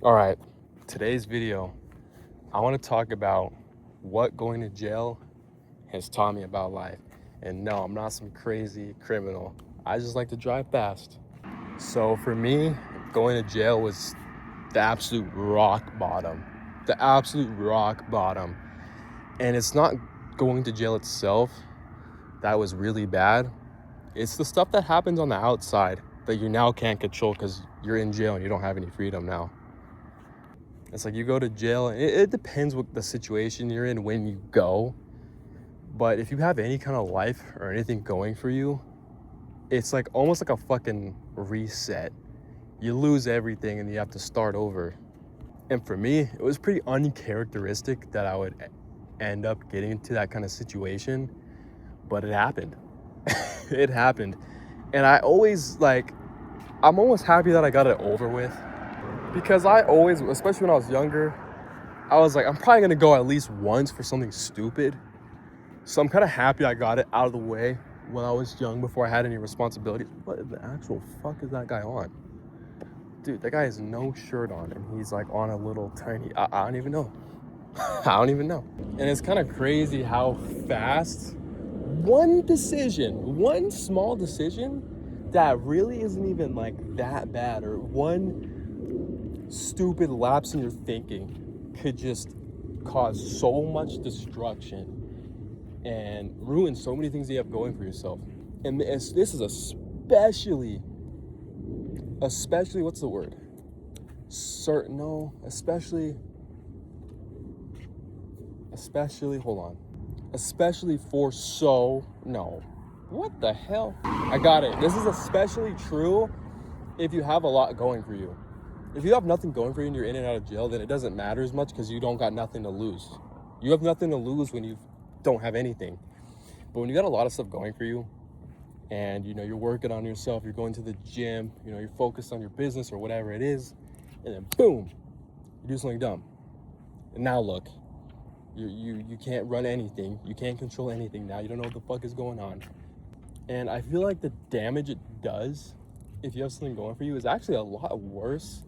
All right, today's video, I want to talk about what going to jail has taught me about life. And no, I'm not some crazy criminal. I just like to drive fast. So for me, going to jail was the absolute rock bottom. The absolute rock bottom. And it's not going to jail itself that was really bad. It's the stuff that happens on the outside that you now can't control because you're in jail and you don't have any freedom now. It's like you go to jail, and it depends what the situation you're in when you go. But if you have any kind of life or anything going for you, it's like almost like a fucking reset. You lose everything and you have to start over. And for me, it was pretty uncharacteristic that I would end up getting into that kind of situation, but it happened. It happened. And I'm almost happy that I got it over with. Because I always, especially when I was younger, I was like, I'm probably gonna go at least once for something stupid. So I'm kind of happy I got it out of the way when I was young before I had any responsibilities. What the actual fuck is that guy on? Dude, that guy has no shirt on and he's like on a little tiny, I don't even know. I don't even know. And it's kind of crazy how fast one small decision that really isn't even like that bad, or one stupid lapse in your thinking could just cause so much destruction and ruin so many things you have going for yourself. And this is especially what's the word? What the hell? I got it. This is especially true if you have a lot going for you. If you have nothing going for you and you're in and out of jail, then it doesn't matter as much because you don't got nothing to lose. You have nothing to lose when you don't have anything. But when you got a lot of stuff going for you and you're working on yourself, you're going to the gym, you're focused on your business or whatever it is, and then boom, you do something dumb. And now look, you can't run anything. You can't control anything now. You don't know what the fuck is going on. And I feel like the damage it does if you have something going for you is actually a lot worse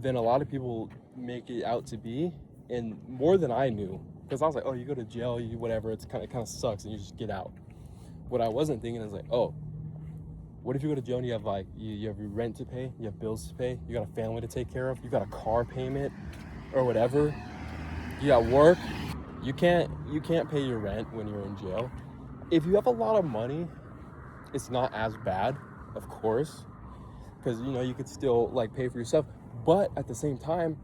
than a lot of people make it out to be, and more than I knew. Because I was like, oh, you go to jail, you whatever, it kind of sucks, and you just get out. What I wasn't thinking is like, oh, what if you go to jail and you have like you have your rent to pay, you have bills to pay, you got a family to take care of, you got a car payment or whatever, you got work, you can't pay your rent when you're in jail. If you have a lot of money, it's not as bad, of course, because you could still like pay for yourself. But at the same time,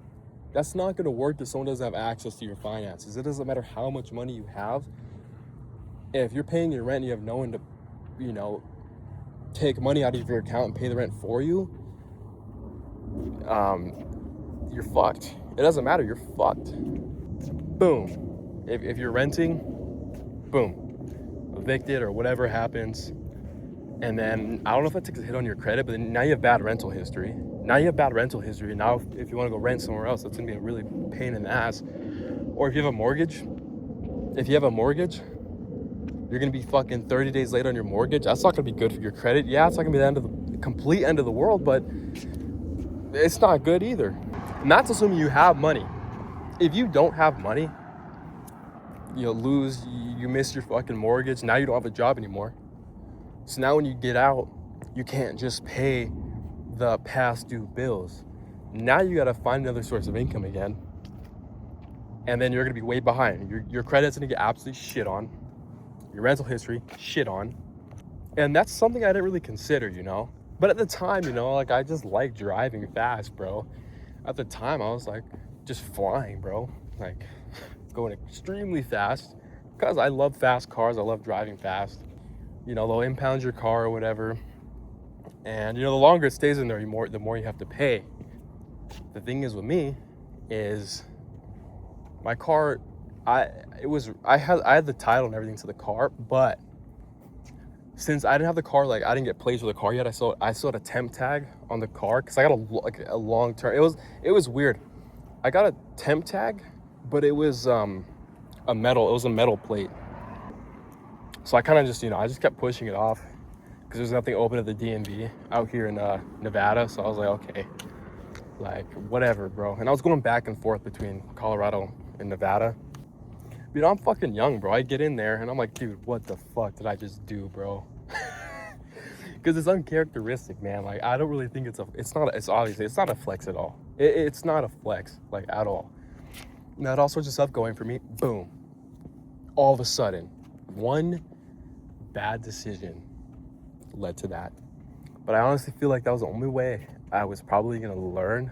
that's not going to work if someone doesn't have access to your finances. It doesn't matter how much money you have. If you're paying your rent and you have no one to, take money out of your account and pay the rent for you, you're fucked. It doesn't matter. You're fucked. Boom. If you're renting, boom, evicted or whatever happens. And then I don't know if that takes a hit on your credit, but then now you have bad rental history. Now if you want to go rent somewhere else, that's gonna be a really pain in the ass. Or if you have a mortgage, you're gonna be fucking 30 days late on your mortgage. That's not gonna be good for your credit. Yeah, it's not gonna be the complete end of the world, but it's not good either. And that's assuming you have money. If you don't have money, you miss your fucking mortgage. Now you don't have a job anymore. So now when you get out, you can't just pay the past due bills. Now you got to find another source of income again. And then you're going to be way behind. Your credit's going to get absolutely shit on. Your rental history, shit on. And that's something I didn't really consider, But at the time, I just like driving fast, bro. At the time, I was like just flying, bro. Like going extremely fast because I love fast cars. I love driving fast. They'll impound your car or whatever. And, the longer it stays in there, the more you have to pay. The thing is with me is my car, I had the title and everything to the car, but since I didn't have the car, I didn't get plates with the car yet, I still had a temp tag on the car because I got a long term. It was weird. I got a temp tag, but it was a metal plate. So I kind of just, I just kept pushing it off because there's nothing open at the DMV out here in Nevada. So I was like, okay, like whatever, bro. And I was going back and forth between Colorado and Nevada. You know, I'm fucking young, bro. I get in there and I'm like, dude, what the fuck did I just do, bro? Because it's uncharacteristic, man. Like, I don't really think it's obviously, it's not a flex at all. It's not a flex, like, at all. And I had all sorts of stuff going for me. Boom. All of a sudden, one bad decision led to that. But I honestly feel like that was the only way I was probably gonna learn.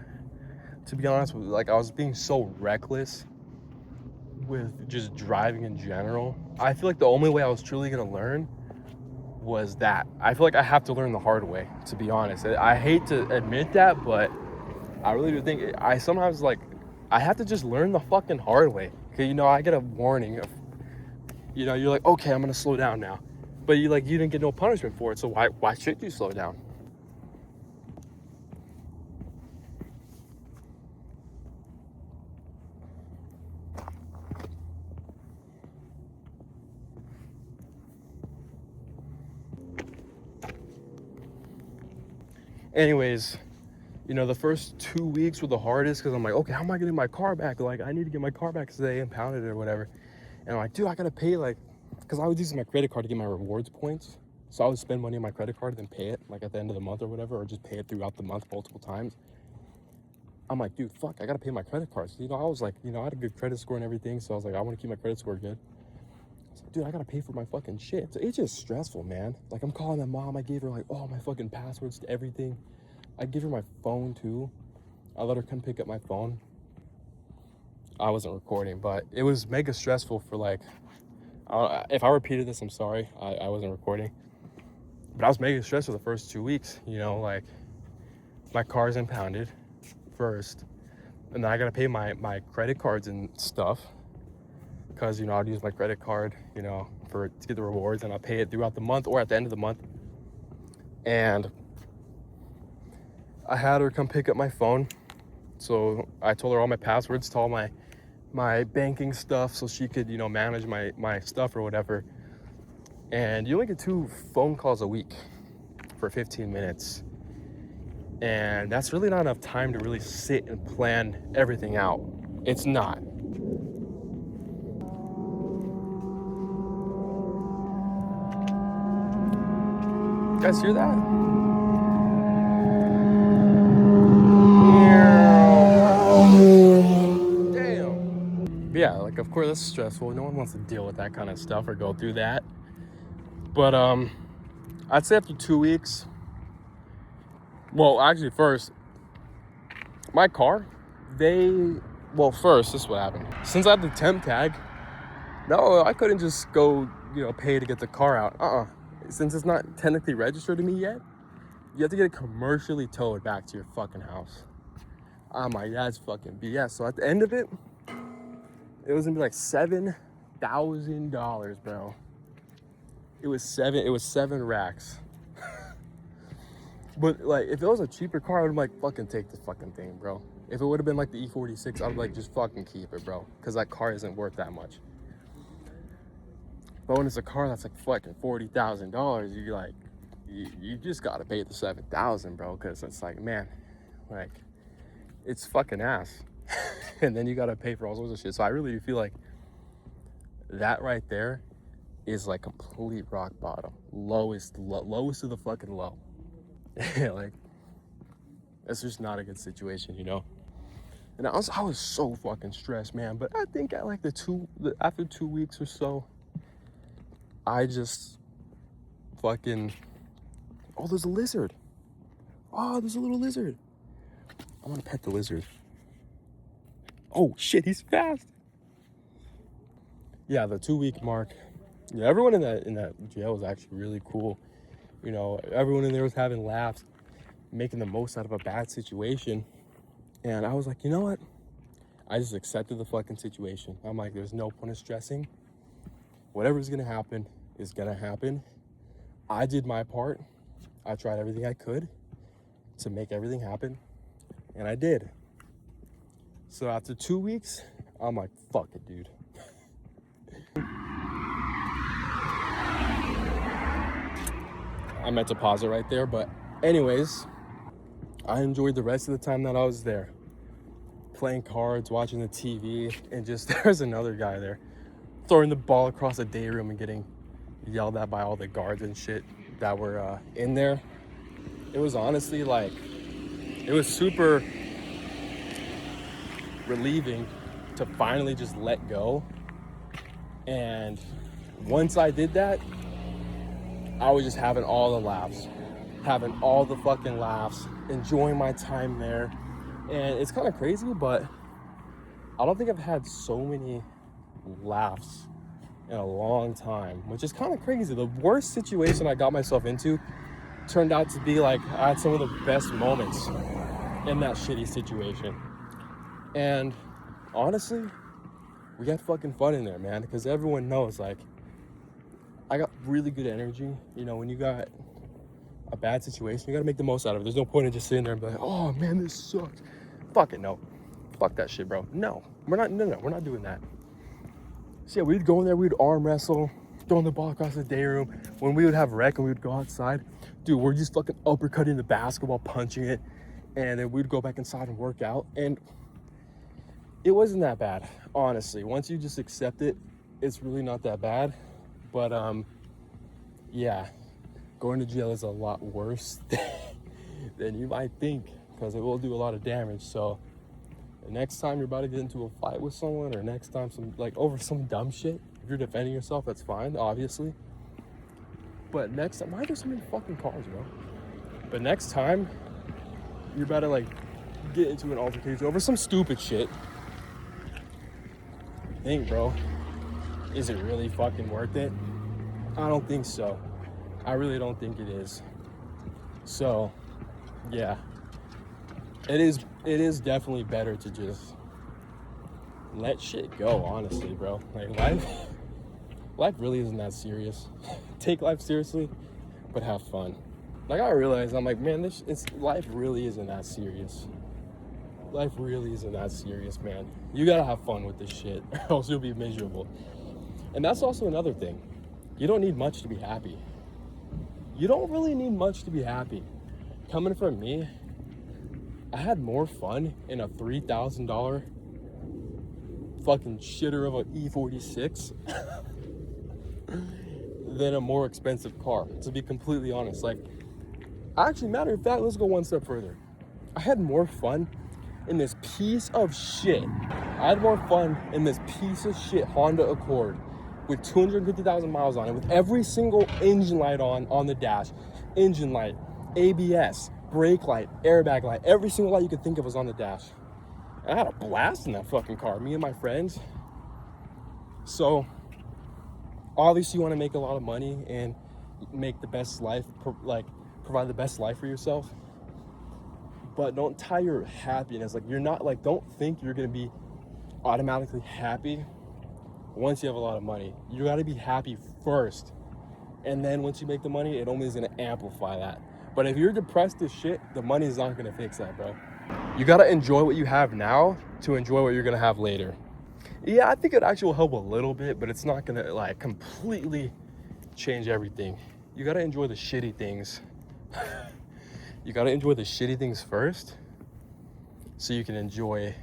To be honest with you, like, I was being so reckless with just driving in general. I feel like the only way I was truly gonna learn was that. I feel like I have to learn the hard way, to be honest. I hate to admit that, but I really do think I sometimes, like, I have to just learn the fucking hard way. Okay, you know, I get a warning of, you know, you're like, okay, I'm gonna slow down now. But you didn't get no punishment for it, so why should you slow down? Anyways, you know, the first 2 weeks were the hardest because I'm like, okay, how am I getting my car back? Like, I need to get my car back because they impounded it or whatever. And I'm like, dude, I gotta pay, like, because I was using my credit card to get my rewards points. So I would spend money on my credit card and then pay it, like, at the end of the month or whatever, or just pay it throughout the month multiple times. I'm like, dude, fuck, I gotta pay my credit cards. You know, I was like, you know, I had a good credit score and everything, so I was like, I want to keep my credit score good. I was like, dude, I gotta pay for my fucking shit. So it's just stressful, man. Like, I'm calling my mom. I gave her, like, all my fucking passwords to everything. I give her my phone too. I let her come pick up my phone. I wasn't recording, but it was mega stressful for, like, if I repeated this, I'm sorry. I wasn't recording. But I was mega stressed for the first 2 weeks. You know, like, my car's impounded first. And then I gotta pay my credit cards and stuff. Because, you know, I'd use my credit card, you know, to get the rewards. And I'll pay it throughout the month or at the end of the month. And I had her come pick up my phone. So I told her all my passwords to all my banking stuff so she could, you know, manage my stuff or whatever. And you only get 2 phone calls a week for 15 minutes. And that's really not enough time to really sit and plan everything out. It's not. You guys hear that? Yeah, like, of course, that's stressful. No one wants to deal with that kind of stuff or go through that. But I'd say after 2 weeks, well, actually, first, my car, first, this is what happened. Since I had the temp tag, no, I couldn't just go, you know, pay to get the car out. Since it's not technically registered to me yet, you have to get it commercially towed back to your fucking house. I'm like, that's fucking BS. So at the end of it, it was gonna be like $7,000, bro. It was 7 racks. But, like, if it was a cheaper car, I would have, like, fucking take the fucking thing, bro. If it would have been like the E46, I would, like, just fucking keep it, bro. Because that car isn't worth that much. But when it's a car that's like fucking $40,000, you're like, you just gotta pay the $7,000, bro. Because it's like, man, like, it's fucking ass. And then you gotta pay for all sorts of shit. So I really do feel like that right there is like complete rock bottom, lowest of the fucking low. Like, that's just not a good situation, you know. And I was so fucking stressed, man. But I think at like after 2 weeks or so, I just fucking, oh, there's a lizard. Oh, there's a little lizard. I want to pet the lizard. Oh shit, he's fast. Yeah, the 2 week mark. Yeah, everyone in that jail was actually really cool. You know, everyone in there was having laughs, making the most out of a bad situation. And I was like, you know what? I just accepted the fucking situation. I'm like, there's no point in stressing. Whatever's gonna happen is gonna happen. I did my part. I tried everything I could to make everything happen, and I did. So after 2 weeks, I'm like, fuck it, dude. I meant to pause it right there, but anyways, I enjoyed the rest of the time that I was there, playing cards, watching the TV, and just there's another guy there throwing the ball across the day room and getting yelled at by all the guards and shit that were in there. It was honestly like, it was super relieving to finally just let go. And once I did that, I was just having all the laughs, having all the fucking laughs, enjoying my time there. And it's kind of crazy, but I don't think I've had so many laughs in a long time, which is kind of crazy. The worst situation I got myself into turned out to be like, I had some of the best moments in that shitty situation. And honestly, we had fucking fun in there, man, because everyone knows, like, I got really good energy. You know, when you got a bad situation, you gotta make the most out of it. There's no point in just sitting there and be like, oh man, this sucks. Fuck it, no. Fuck that shit, bro. No, we're not doing that. So yeah, we'd go in there, we'd arm wrestle, throwing the ball across the day room. When we would have rec and we would go outside, dude, we're just fucking uppercutting the basketball, punching it, and then we'd go back inside and work out. And it wasn't that bad, honestly. Once you just accept it, it's really not that bad. But yeah, going to jail is a lot worse than you might think, because it will do a lot of damage. So the next time you're about to get into a fight with someone, or next time over some dumb shit, if you're defending yourself, that's fine, obviously. But next time, why are there so many fucking cars, bro? But next time you're about to like get into an altercation over some stupid shit, think, bro, is it really fucking worth it? I don't think so. I really don't think it is. So yeah, it is definitely better to just let shit go, honestly, bro. Like, life really isn't that serious. Take life seriously, but have fun. Like, I realized, I'm like, man, life really isn't that serious. Life really isn't that serious, man. You gotta have fun with this shit, or else you'll be miserable. And that's also another thing. You don't need much to be happy. You don't really need much to be happy. Coming from me, I had more fun in a $3,000 fucking shitter of an E46 than a more expensive car, to be completely honest. Like, actually, matter of fact, let's go one step further. I had more fun in this piece of shit. I had more fun in this piece of shit Honda Accord with 250,000 miles on it, with every single engine light on the dash. Engine light, ABS, brake light, airbag light, every single light you could think of was on the dash. I had a blast in that fucking car, me and my friends. So obviously you want to make a lot of money and make the best life, provide the best life for yourself. But don't tie your happiness, like, you're not, like, don't think you're gonna be automatically happy once you have a lot of money. You gotta be happy first, and then once you make the money, it only is gonna amplify that. But if you're depressed as shit, the money's not gonna fix that, bro. You gotta enjoy what you have now to enjoy what you're gonna have later. Yeah, I think it actually will help a little bit, but it's not gonna like completely change everything. You gotta enjoy the shitty things. You gotta enjoy the shitty things first, so you can enjoy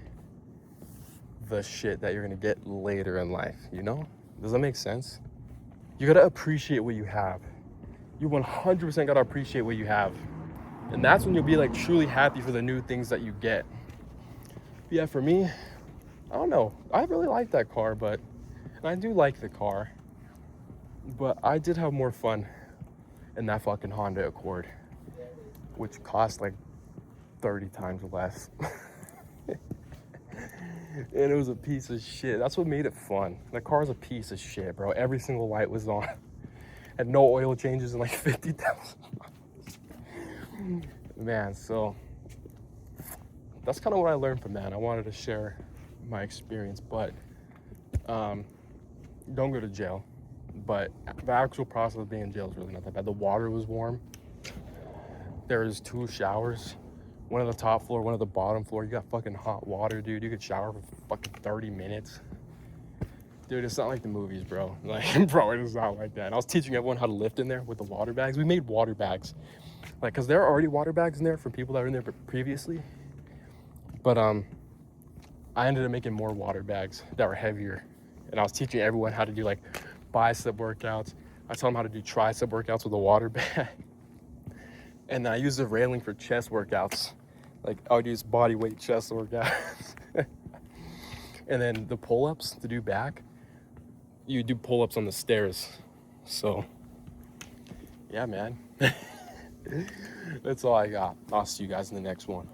the shit that you're gonna get later in life, you know? Does that make sense? You gotta appreciate what you have. You 100% gotta appreciate what you have. And that's when you'll be like truly happy for the new things that you get. But yeah, for me, I don't know. I really like that car, and I do like the car, but I did have more fun in that fucking Honda Accord, which cost like 30 times less. And it was a piece of shit. That's what made it fun. The car's a piece of shit, bro. Every single light was on. Had no oil changes in like 50,000 miles. Man, so that's kind of what I learned from that. I wanted to share my experience, but don't go to jail. But the actual process of being in jail is really not that bad. The water was warm. There was 2 showers. One on the top floor, one on the bottom floor. You got fucking hot water, dude. You could shower for fucking 30 minutes. Dude, it's not like the movies, bro. Like, bro, it is not like that. And I was teaching everyone how to lift in there with the water bags. We made water bags Like, cause there are already water bags in there for people that were in there previously. But I ended up making more water bags that were heavier. And I was teaching everyone how to do like bicep workouts. I taught them how to do tricep workouts with a water bag. And I used the railing for chest workouts. Like I would use body weight chest workouts. And then the pull-ups to do back, you do pull-ups on the stairs. So yeah, man. That's all I got. I'll see you guys in the next one.